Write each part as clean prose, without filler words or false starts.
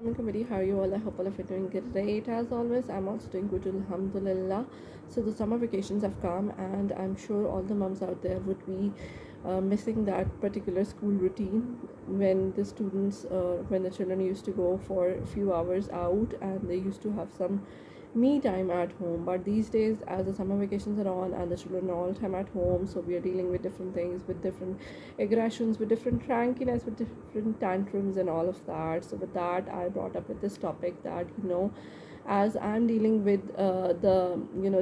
Assalamualaikum committee. How are you all? I hope all of you are doing great as always. I'm also doing good, alhamdulillah. So the summer vacations have come, and I'm sure all the mums out there would be missing that particular school routine when the students, when the children used to go for a few hours out and they used to have some me time at home. But these days, as the summer vacations are on and the children are all time at home, so we are dealing with different things, with different aggressions, with different crankiness, with different tantrums and all of that. So with that, I brought up with this topic that, as I'm dealing with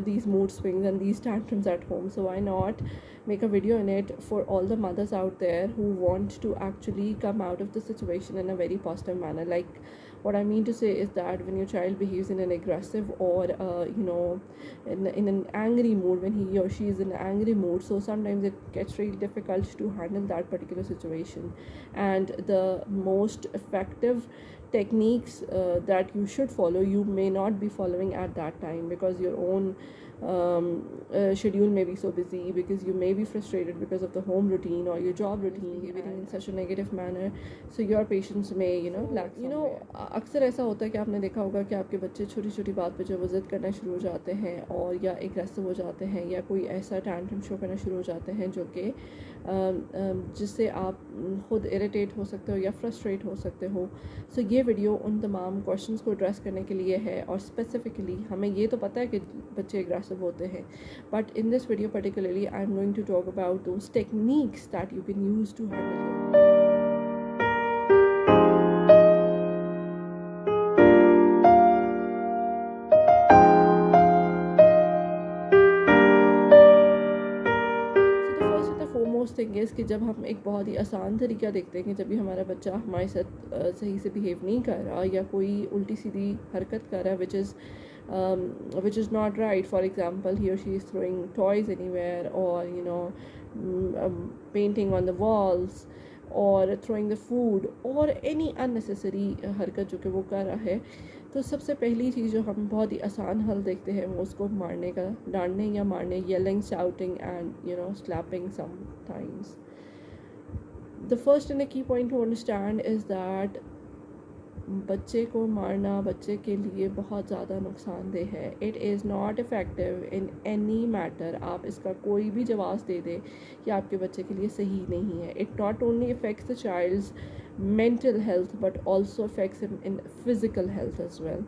these mood swings and these tantrums at home, so why not make a video in it for all the mothers out there who want to actually come out of the situation in a very positive manner. Like, what I mean to say is that when your child behaves in an aggressive or in an angry mood, when he or she is in an angry mood, so sometimes it gets really difficult to handle that particular situation. And the most effective techniques that you should follow, you may not be following at that time, because your own schedule may be so busy, because you may be frustrated because of the home routine or your job routine behaving in such a negative manner, so your patience may lack अक्सर ऐसा होता है कि आपने देखा होगा कि आपके बच्चे छोटी छोटी बात पे जो वो ज़िद करना शुरू हो जाते हैं और या एग्रेसिव हो जाते हैं या कोई ऐसा टैंट्रम शो करना शुरू हो जाते हैं जो कि जिससे आप ख़ुद इरिटेट हो सकते हो या फ्रस्ट्रेट हो सकते हो. सो ये वीडियो उन तमाम क्वेश्चंस को एड्रेस करने के लिए है. और स्पेसिफिकली हमें ये तो पता है कि बच्चे एग्रेसिव होते हैं, but in this video particularly I am going to talk about those techniques that you can use to handle. Thing is कि जब हम एक बहुत ही आसान तरीका देखते हैं कि जब भी हमारा बच्चा हमारे साथ सही से बिहेव नहीं कर रहा या कोई उल्टी सीधी हरकत कर रहा है which is not right. For example, he or she is throwing toys anywhere, or painting on the walls, और throwing the food, और any unnecessary हरकत जो कि वो कर रहा है, तो सबसे पहली चीज़ जो हम बहुत ही आसान हल देखते हैं वो उसको मारने का, डांटने या मारने, yelling, shouting and slapping sometimes. The first and the key point to understand is that बच्चे को मारना बच्चे के लिए बहुत ज़्यादा नुकसानदेह है. It is not effective in any matter. आप इसका कोई भी जवाब दे दें कि आपके बच्चे के लिए सही नहीं है. It not only affects the child's mental health but also affects him in physical health as well.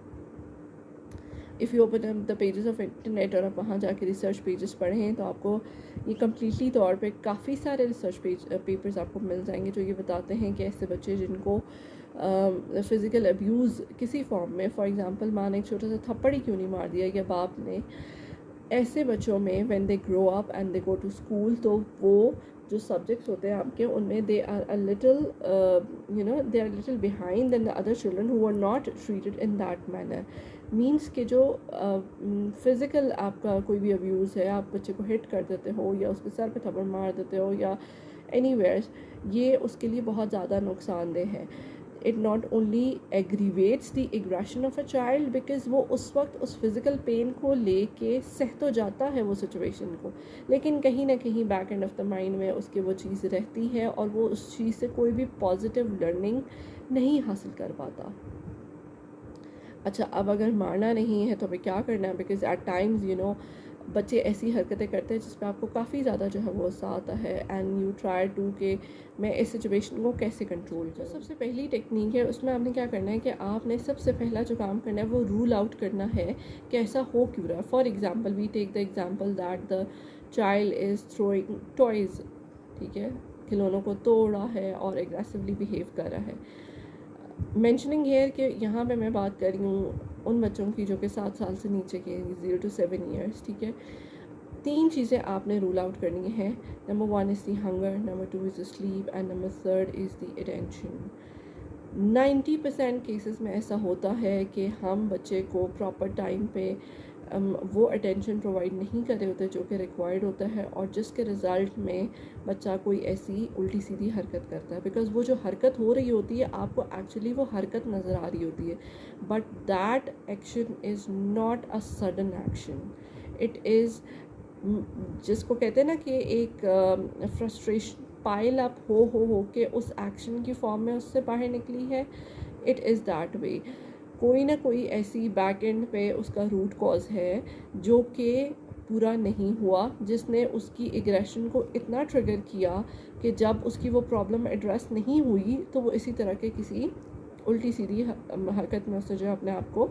If you open up the pages of internet और आप वहाँ जाके रिसर्च पेजेस पढ़ें तो आपको ये कम्प्लीटली तौर पे काफ़ी सारे रिसर्च पेपर्स आपको मिल जाएंगे जो ये बताते हैं कि ऐसे बच्चे जिनको फ़िज़िकल अब्यूज़ किसी फॉर्म में, फॉर एग्ज़ाम्पल माँ ने एक छोटा सा थप्पड़ ही क्यों नहीं मार दिया या बाप ने, ऐसे बच्चों में when they grow up and they go to school, तो वो जो सब्जेक्ट्स होते हैं आपके उनमें they are a little behind then the other children who are not treated in that manner. Means कि जो फ़िज़िकल आपका कोई भी अब्यूज़ है, आप बच्चे को हिट कर देते हो या उसके सर पे थप्पड़ मार देते हो या एनीवेयर, ये उसके लिए बहुत ज़्यादा नुकसानदेह है. It not only aggravates the aggression of a child, because वो उस वक्त उस फिज़िकल पेन को लेके सह तो जाता है वो सिचुएशन को, लेकिन कहीं ना कहीं back end of the mind में उसके वो चीज़ रहती है और वो उस चीज़ से कोई भी पॉजिटिव लर्निंग नहीं हासिल कर पाता. अच्छा, अब अगर मारना नहीं है तो हमें क्या करना है, बिकॉज़ एट टाइम्स बच्चे ऐसी हरकतें करते हैं जिस पे आपको काफ़ी ज़्यादा जो है वो गुस्सा आता है एंड यू ट्राई टू कि मैं इस सिचुएशन को कैसे कंट्रोल करूँ. सबसे पहली टेक्निक है, उसमें आपने क्या करना है कि आपने सबसे पहला जो काम करना है वो रूल आउट करना है कि ऐसा हो क्यों रहा है. For example, we take the example that the child is throwing toys, ठीक है, खिलौनों को तोड़ रहा है और एग्रेसिवली बिहेव कर रहा है. मेंशनिंग हेयर कि यहाँ पे मैं बात कर रही हूँ उन बच्चों की जो कि 7 साल से नीचे के, 0 to 7 years, ठीक है. 3 चीज़ें आपने रूल आउट करनी है. Number 1 is the hunger, number 2 is the sleep and number 3 is the attention. 90% cases में ऐसा होता है कि हम बच्चे को प्रॉपर टाइम पे वो अटेंशन प्रोवाइड नहीं कर रहे होते जो कि रिक्वायर्ड होता है, और जिसके रिज़ल्ट में बच्चा कोई ऐसी उल्टी सीधी हरकत करता है. बिकॉज़ वो जो हरकत हो रही होती है आपको एक्चुअली वो हरकत नज़र आ रही होती है, but that action is not a sudden action. It is, जिसको कहते हैं ना कि एक फ्रस्ट्रेशन पाइल अप हो के उस एक्शन की फॉर्म में उससे बाहर निकली है, इट इज़ दैट वे। कोई ना कोई ऐसी बैक एंड पे उसका रूट कॉज है जो कि पूरा नहीं हुआ, जिसने उसकी एग्रेशन को इतना ट्रिगर किया कि जब उसकी वो प्रॉब्लम एड्रेस नहीं हुई तो वो इसी तरह के किसी उल्टी सीधी हरकत में उसने जो अपने आप को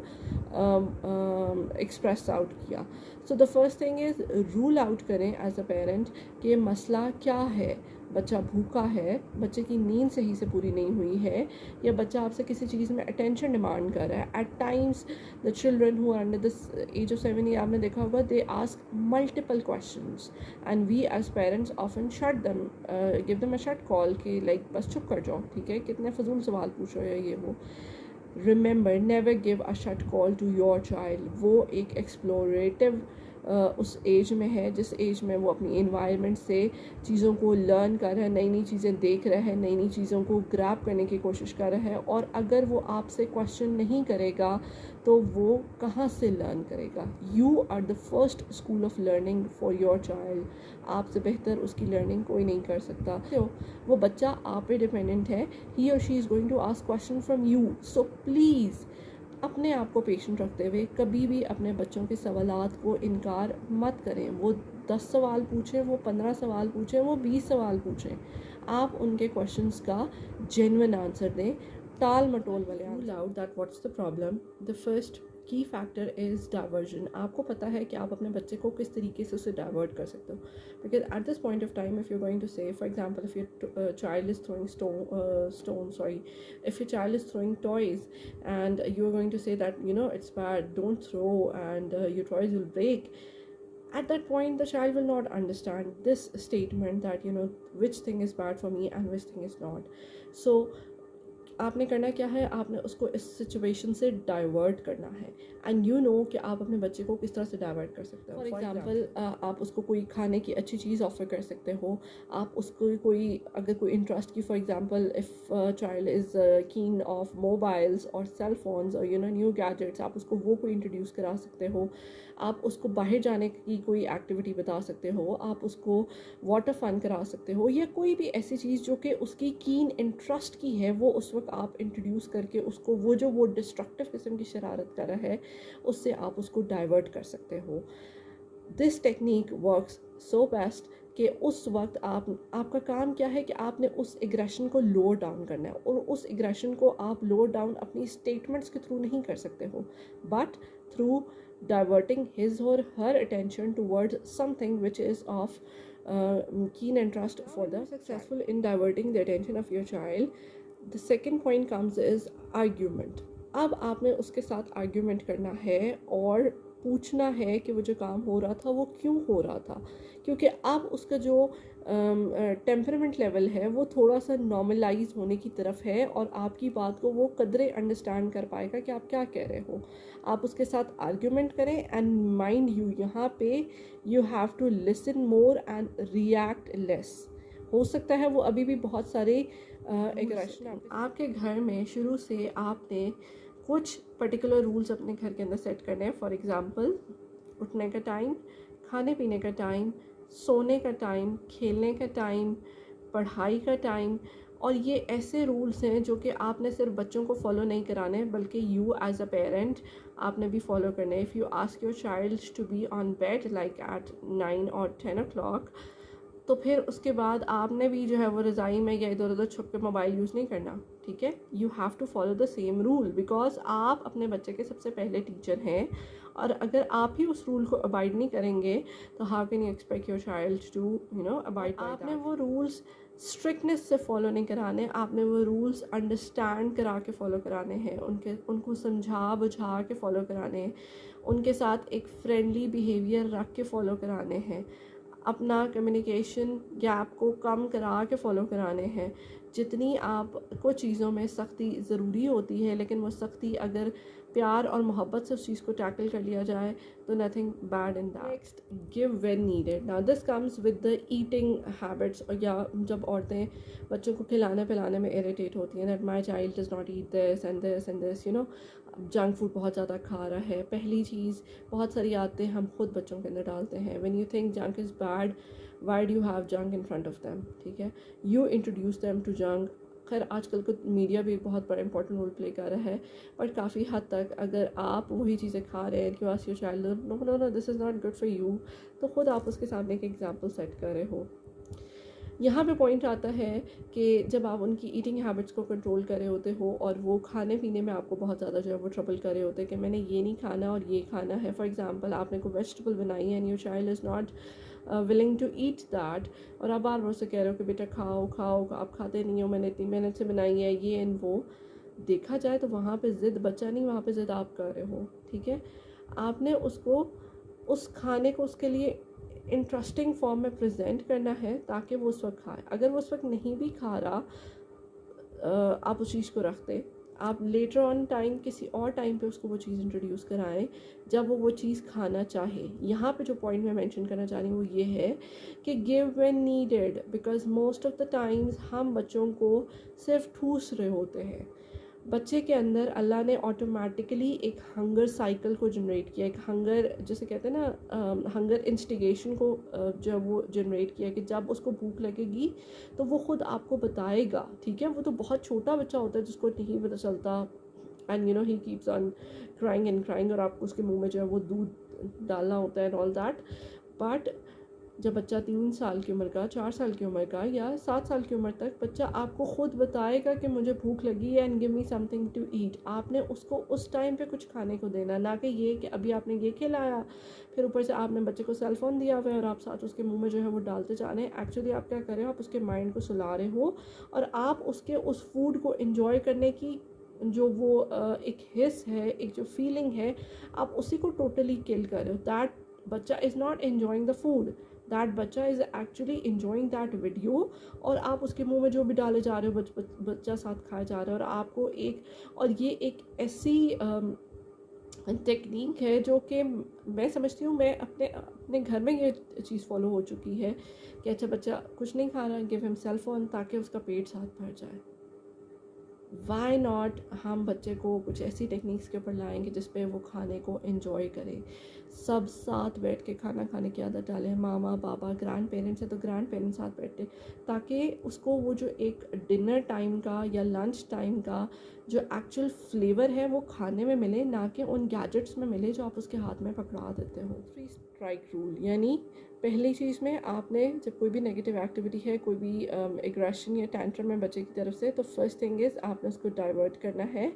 एक्सप्रेस आउट किया। So the first thing is rule out करें एज अ पेरेंट कि मसला क्या है। बच्चा भूखा है, बच्चे की नींद सही से पूरी नहीं हुई है, या बच्चा आपसे किसी चीज़ में अटेंशन डिमांड कर रहा है। At times the children who are under this age of 7, ये आपने देखा होगा, they ask multiple questions and we as parents often shut them, give them a shut call कि लाइक बस चुप कर जाओ, ठीक है, कितने फजूल सवाल पूछ रहे हो ये वो। Remember, never give a shut call to your child. वो एक एक्सप्लोरेटिव उस एज में है जिस एज में वो अपनी इन्वायरमेंट से चीज़ों को लर्न कर रहा है, नई नई चीज़ें देख रहा है, नई नई चीज़ों को ग्रैब करने की कोशिश कर रहा है। और अगर वो आपसे क्वेश्चन नहीं करेगा तो वो कहाँ से लर्न करेगा? You are the first school of learning for your child. आपसे बेहतर उसकी लर्निंग कोई नहीं कर सकता। तो वो बच्चा आप पे डिपेंडेंट है, ही और she is going to ask question from you. So please अपने आप को पेशेंट रखते हुए कभी भी अपने बच्चों के सवालात को इनकार मत करें। वो 10 सवाल पूछें, वो 15 सवाल पूछें, वो 20 सवाल पूछें, आप उनके क्वेश्चंस का जेन्युइन आंसर दें, टाल मटोल वाले। Rule out that what's the problem. The first की फैक्टर इज़ डाइवर्जन। आपको पता है कि आप अपने बच्चे को किस तरीके से उसे डाइवर्ट कर सकते हो। Because at this point of time if you going to say, for example, if your child is throwing stone, sorry, if your child is throwing toys and you're going to say that, you know, it's bad, don't throw, and your toys will break, at that point the child will not understand this statement that, you know, which thing is bad for me and which thing is not. So आपने करना क्या है, आपने उसको इस situation से divert करना है। एंड यू नो कि आप अपने बच्चे को किस तरह से डाइवर्ट कर सकते हो। फॉर एग्जांपल, आप उसको कोई खाने की अच्छी चीज़ ऑफर कर सकते हो। आप उसको कोई, अगर कोई इंटरेस्ट की, for example if child is कीन ऑफ मोबाइल्स और सेल फोन्स और यू नो न्यू गैजेट्स, आप उसको वो कोई इंट्रोड्यूस करा सकते हो। आप उसको बाहर जाने की कोई एक्टिविटी बता सकते हो, आप उसको वाटर फन करा सकते हो, या कोई भी ऐसी चीज़ जो कि उसकी कीन इंटरेस्ट की है, वो उस वक्त आप इंट्रोड्यूस करके उसको वो डिस्ट्रक्टिव किस्म की शरारत कर रहा है, उससे आप उसको डाइवर्ट कर सकते हो। This technique works so best कि उस वक्त आपका काम क्या है कि आपने उस एग्रेशन को लो डाउन करना है, और उस एग्रेशन को आप लो डाउन अपनी स्टेटमेंट्स के थ्रू नहीं कर सकते हो, but through diverting his or her attention towards something which is of keen interest for the successful in diverting the attention of your child. The second point comes is argument. अब आपने उसके साथ argument करना है और पूछना है कि वो जो काम हो रहा था वो क्यों हो रहा था, क्योंकि अब उसका जो टेम्परामेंट लेवल है वो थोड़ा सा नॉर्मलाइज होने की तरफ है, और आपकी बात को वो कदरे अंडरस्टैंड कर पाएगा कि आप क्या कह रहे हो। आप उसके साथ आर्ग्यूमेंट करें, एंड माइंड यू, यहाँ पे you have to listen more and react less. हो सकता है वो अभी भी बहुत सारे एग्रेशन आपके घर में शुरू से आपने कुछ पर्टिकुलर रूल्स अपने घर के अंदर सेट करने हैं। फॉर एग्ज़ाम्पल, उठने का टाइम, खाने पीने का टाइम, सोने का टाइम, खेलने का टाइम, पढ़ाई का टाइम। और ये ऐसे रूल्स हैं जो कि आपने सिर्फ बच्चों को फॉलो नहीं कराने, बल्कि यू एज अ पेरेंट आपने भी फॉलो करना है। If you ask your child to be on bed like at 9 और 10 o'clock, तो फिर उसके बाद आपने भी जो है वो रज़ाई में या इधर उधर छुप के मोबाइल यूज़ नहीं करना, ठीक है। You have to follow the same rule, because आप अपने बच्चे के सबसे पहले टीचर हैं, और अगर आप ही उस रूल को अबाइड नहीं करेंगे तो how can you expect your child to you know abide. आपने वो रूल्स स्ट्रिक्टनेस से फॉलो नहीं कराने, आपने वो रूल्स अंडरस्टैंड करा के फॉलो कराने हैं, उनको समझा बुझा के फॉलो कराने हैं, उनके साथ एक फ्रेंडली बिहेवियर रख के फॉलो कराने हैं, अपना कम्युनिकेशन गैप को कम करा के फॉलो कराने हैं। जितनी आपको चीज़ों में सख्ती ज़रूरी होती है, लेकिन वो सख्ती अगर प्यार और मोहब्बत से उस चीज़ को टैकल कर लिया जाए तो nothing bad in that. Next, give when needed. Now this comes with the eating habits, या जब औरतें बच्चों को खिलाने पिलाने में इरिटेट होती हैं, that my child does not eat this and this and this, you know, junk food बहुत ज़्यादा खा रहा है। पहली चीज़, बहुत सारी आदतें हम खुद बच्चों के अंदर डालते हैं। When you think junk is bad, why do you have junk in front of them, ठीक है। you introduce them to junk खैर आजकल को मीडिया भी बहुत बड़ा इंपॉर्टेंट रोल प्ले कर रहा है, बट काफ़ी हद तक अगर आप वही चीज़ें खा रहे हैं, you ask your child no no no this is not good for you, तो ख़ुद आप उसके सामने एक एग्जाम्पल सेट कर रहे हो। यहाँ पे पॉइंट आता है कि जब आप उनकी ईटिंग हैबिट्स को कंट्रोल कर रहे होते हो और वो खाने पीने में आपको बहुत ज़्यादा जो है वो ट्रबल कर रहे होते हैं कि मैंने ये नहीं खाना और ये खाना है। फॉर एग्जांपल आपने कोई वेजिटेबल बनाई है and your child is not willing to eat that, और आप बार बार से कह रहे हो कि बेटा खाओ खाओ, आप खाते नहीं हो, मैंने इतनी मेहनत से बनाई है ये एंड वो, देखा जाए तो वहाँ पे ज़िद बच्चा नहीं, वहाँ पे ज़िद आप कर रहे हो। ठीक है, आपने उसको उस खाने को उसके लिए इंटरेस्टिंग फॉर्म में प्रेजेंट करना है ताकि वो उस वक्त खाए। अगर वो उस वक्त नहीं भी खा रहा, आप उस चीज़ को रखते, आप लेटर ऑन टाइम किसी और टाइम पे उसको वो चीज़ इंट्रोड्यूस कराएं जब वो चीज़ खाना चाहे। यहाँ पे जो पॉइंट मैं मेंशन करना चाह रही हूँ वो ये है कि give when needed, because most of the times हम बच्चों को सिर्फ ठूस रहे होते हैं। बच्चे के अंदर अल्लाह ने ऑटोमेटिकली एक हंगर साइकिल को जनरेट किया, एक हंगर जैसे कहते हैं ना, हंगर इंस्टिगेशन को जब वो जनरेट किया कि जब उसको भूख लगेगी तो वो ख़ुद आपको बताएगा। ठीक है, वो तो बहुत छोटा बच्चा होता है जिसको नहीं पता चलता, and you know he keeps on crying and crying, और आपको उसके मुंह में जो है वो दूध डालना होता है एंड ऑल दैट। बट जब बच्चा 3 साल की उम्र का, 4 साल की उम्र का या 7 साल की उम्र तक बच्चा आपको ख़ुद बताएगा कि मुझे भूख लगी है and give me something to eat, आपने उसको उस टाइम पे कुछ खाने को देना, ना कि ये कि अभी आपने ये खिलाया फिर ऊपर से आपने बच्चे को सेल फ़ोन दिया हुआ है और आप साथ उसके मुंह में जो है वो डालते जा रहे हैं। एक्चुअली आप क्या कर रहे हो, आप उसके माइंड को सुला रहे हो और आप उसके उस फूड को इन्जॉय करने की जो वो एक हिस्स है, एक जो फीलिंग है, आप उसी को टोटली किल कर रहे हो। दैट बच्चा is not enjoying the food, that बच्चा is actually enjoying that video, और आप उसके मुंह में जो भी डाले जा रहे हो बच्चा साथ खाया जा रहा है। और आपको एक, और ये एक ऐसी टेक्निक है जो कि मैं समझती हूँ, मैं अपने घर में ये चीज़ फॉलो हो चुकी है कि अच्छा बच्चा कुछ नहीं खा रहा, गिव हिम सेल फोन ताकि उसका पेट साथ भर जाए। वाई नॉट हम बच्चे को कुछ ऐसी टेक्निक्स के ऊपर लाएंगे जिस पे वो खाने को एंजॉय करे, सब साथ बैठ के खाना खाने की आदत डालें। मामा पापा ग्रैंड पेरेंट्स है तो ग्रैंड पेरेंट्स साथ बैठे, ताकि उसको वो जो एक डिनर टाइम का या लंच टाइम का जो एक्चुअल फ्लेवर है वो खाने में मिले, ना कि उन गैजेट्स में मिले जो आप उसके हाथ में पकड़ा देते हो। 3 स्ट्राइक रूल, यानी पहली चीज़ में आपने जब कोई भी नेगेटिव एक्टिविटी है, कोई भी एग्रेशन या टेंट्रम है बच्चे की तरफ से, तो फर्स्ट थिंग इज़ आपने उसको डाइवर्ट करना है।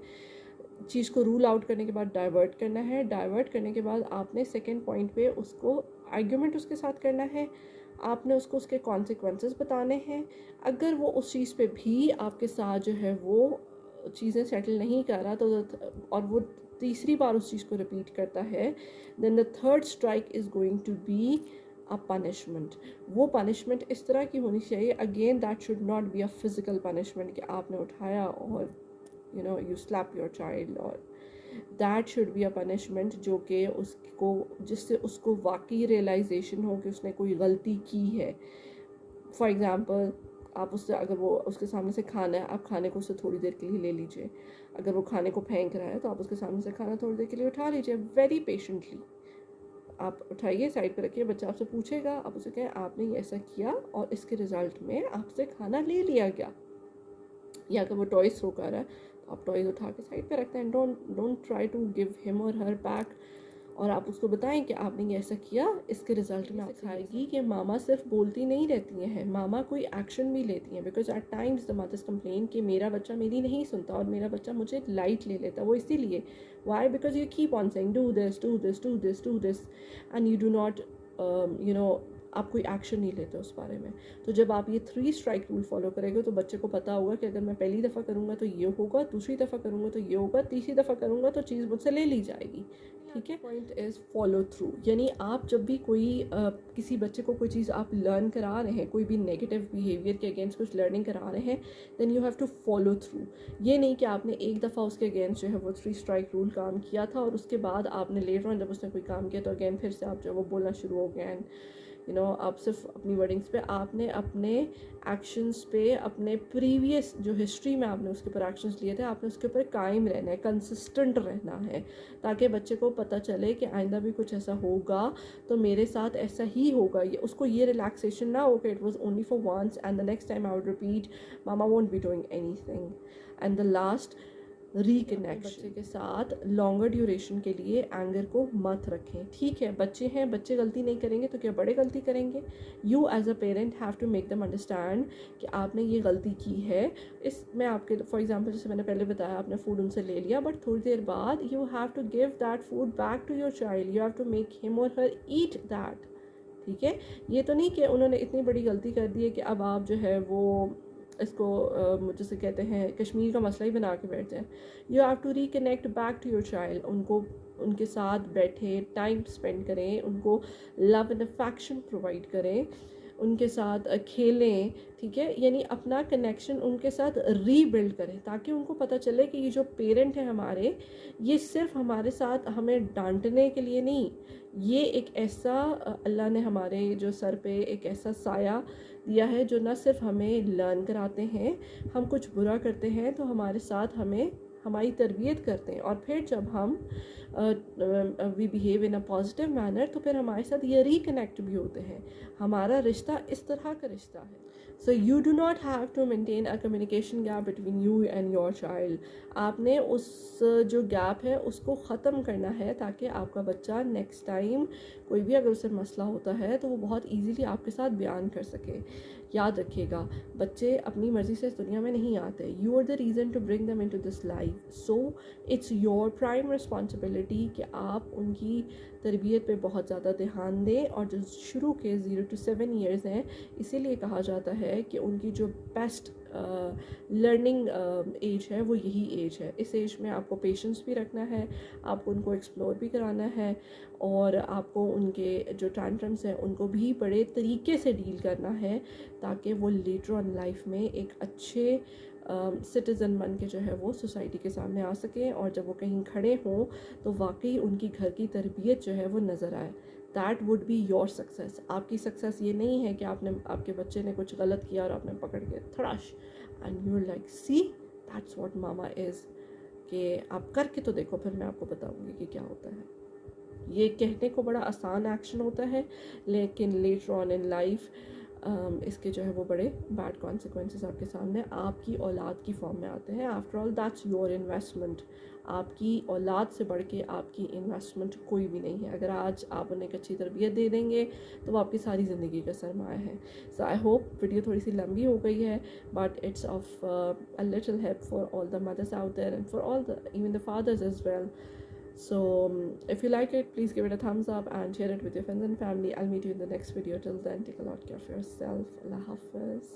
चीज़ को रूल आउट करने के बाद डाइवर्ट करना है। डाइवर्ट करने के बाद आपने सेकेंड पॉइंट पे उसको आर्ग्यूमेंट उसके साथ करना है, आपने उसको उसके कॉन्सिक्वेंसेस बताने हैं। अगर वो उस चीज़ पे भी आपके साथ जो है वो चीज़ें सेटल नहीं कर रहा तो और वो तीसरी बार उस चीज़ को रिपीट करता है, then the third strike is going to be a punishment. वो पनिशमेंट इस तरह की होनी चाहिए, again that should not be a physical punishment कि आपने उठाया और you know you slap your child, और that should be a punishment जो कि उसको, जिससे उसको वाकई रियलाइजेशन हो कि उसने कोई गलती की है। फॉर एग्ज़ाम्पल आप उससे, अगर वो उसके सामने से खाना है, आप खाने को उससे थोड़ी देर के लिए ले लीजिए। अगर वो खाने को फेंक रहा है तो आप उसके सामने से खाना थोड़ी देर के लिए उठा लीजिए, वेरी पेशेंटली आप उठाइए, साइड पर रखिए, बच्चा आपसे पूछेगा, आप उसे कहें आपने ये ऐसा किया और इसके रिज़ल्ट में आपसे खाना ले लिया गया। या अगर वो टॉयज़ थ्रो कर रहा है तो आप टॉयज़ उठा के साइड पे रखते हैं, don't try to give him or her back, और आप उसको बताएं कि आपने ये ऐसा किया, इसके रिजल्ट में सिखाएगी कि मामा सिर्फ बोलती नहीं रहती हैं, मामा कोई एक्शन भी लेती हैं। Because at times the mothers complain कि मेरा बच्चा मेरी नहीं सुनता और मेरा बच्चा मुझे लाइट ले लेता। वो इसीलिए, why, because you keep on saying do this do this do this do this and you do not you know, आप कोई एक्शन नहीं लेते उस बारे में। तो जब आप ये 3 स्ट्राइक रूल फॉलो करेंगे तो बच्चे को पता होगा कि अगर मैं पहली दफ़ा करूँगा तो ये होगा, दूसरी दफ़ा करूँगा तो ये होगा, तीसरी दफ़ा करूँगा तो चीज़ मुझसे ले ली जाएगी। ठीक है, पॉइंट इज़ फॉलो थ्रू, यानी आप जब भी कोई किसी बच्चे को कोई चीज़ आप लर्न करा रहे हैं, कोई भी नेगेटिव बिहेवियर के अगेंस्ट कुछ लर्निंग करा रहे हैं, then you have to follow through. ये नहीं कि आपने एक दफ़ा उसके अगेंस्ट जो है वो 3 स्ट्राइक रूल काम किया था और उसके बाद आपने लेटर ऑन जब उसने कोई काम किया तो अगेन फिर से आप जो वो बोलना शुरू हो गए एंड आप सिर्फ अपनी वर्डिंग्स पे, आपने अपने एक्शंस पे, अपने प्रीवियस जो हिस्ट्री में आपने उसके ऊपर एक्शंस लिए थे, आपने उसके ऊपर कायम रहना है, कंसिस्टेंट रहना है, ताकि बच्चे को पता चले कि आइंदा भी कुछ ऐसा होगा तो मेरे साथ ऐसा ही होगा। ये उसको ये रिलैक्सेशन ना हो कि it was only for once and the next time I would repeat, mama won't be doing anything. And the last, reconnection. बच्चे के साथ लॉन्गर ड्यूरेशन के लिए एंगर को मत रखें। ठीक है, बच्चे हैं, बच्चे गलती नहीं करेंगे तो क्या बड़े गलती करेंगे? You as a parent have to make them understand कि आपने ये गलती की है। इसमें आपके फॉर एग्जांपल जैसे मैंने पहले बताया, आपने फूड उनसे ले लिया, बट थोड़ी देर बाद you have to give that food back to your child, you have to make him or her eat that. ठीक है, ये तो नहीं कि उन्होंने इतनी बड़ी गलती कर दी है कि अब आप जो है वो इसको जैसे कहते हैं कश्मीर का मसला ही बना के बैठ जाए। You have to reconnect back to your child, उनको उनके साथ बैठे टाइम स्पेंड करें, उनको लव एंड अफेक्शन प्रोवाइड करें, उनके साथ खेलें। ठीक है, यानी अपना कनेक्शन उनके साथ रीबिल्ड करें, ताकि उनको पता चले कि ये जो पेरेंट है हमारे, ये सिर्फ हमारे साथ हमें डांटने के लिए नहीं, ये एक ऐसा अल्लाह ने हमारे जो सर पे एक ऐसा साया दिया है जो ना सिर्फ हमें लर्न कराते हैं, हम कुछ बुरा करते हैं तो हमारे साथ हमें हमारी तरबियत करते हैं, और फिर जब हम we behave in a positive manner तो फिर हमारे साथ ये रिकनेक्ट भी होते हैं। हमारा रिश्ता इस तरह का रिश्ता है। So you do not have to maintain a communication gap between you and your child. आपने उस जो गैप है उसको ख़त्म करना है, ताकि आपका बच्चा नेक्स्ट टाइम कोई भी अगर उसे मसला होता है तो वो बहुत ईजीली आपके साथ बयान कर सके। याद रखिएगा, बच्चे अपनी मर्ज़ी से इस दुनिया में नहीं आते। You are the reason to bring them into this life, so it's your prime responsibility कि आप उनकी तरबियत पे बहुत ज़्यादा ध्यान दें। और जो शुरू के 0 to 7 ईयर्स हैं, इसीलिए कहा जाता है कि उनकी जो बेस्ट लर्निंग एज है वो यही एज है। इस एज में आपको पेशेंस भी रखना है, आपको उनको एक्सप्लोर भी कराना है, और आपको उनके जो टैंट्रम्स हैं उनको भी बड़े तरीके से डील करना है, ताकि वो लेटर ऑन लाइफ में एक अच्छे सिटीज़न बन के जो है वो सोसाइटी के सामने आ सकें, और जब वो कहीं खड़े हों तो वाकई उनकी घर की तरबियत जो है वो नज़र आए। That would be your success. आपकी सक्सेस ये नहीं है कि आपके बच्चे ने कुछ गलत किया और आपने पकड़ के थड़ाश and you like see that's what mama is, कि आप करके तो देखो फिर मैं आपको बताऊंगी कि क्या होता है। ये कहने को बड़ा आसान एक्शन होता है, लेकिन लेटर ऑन इन लाइफ इसके जो है वो बड़े बैड कॉन्सिक्वेंसेस आपके सामने आपकी औलाद की फॉर्म में आते हैं। After all that's your investment. आपकी औलाद से बढ़ के आपकी इन्वेस्टमेंट कोई भी नहीं है। अगर आज आप उन्हें एक अच्छी तरबियत दे देंगे तो वो आपकी सारी ज़िंदगी का सरमाया है। सो आई होप वीडियो थोड़ी सी लंबी हो गई है, but it's of a little help for all the mothers out there and for all the even the fathers as well. So if you like it, please give it a thumbs up and share it with your friends and family. I'll meet you in the next video. Till then, take a lot care of yourself. Allah Hafiz.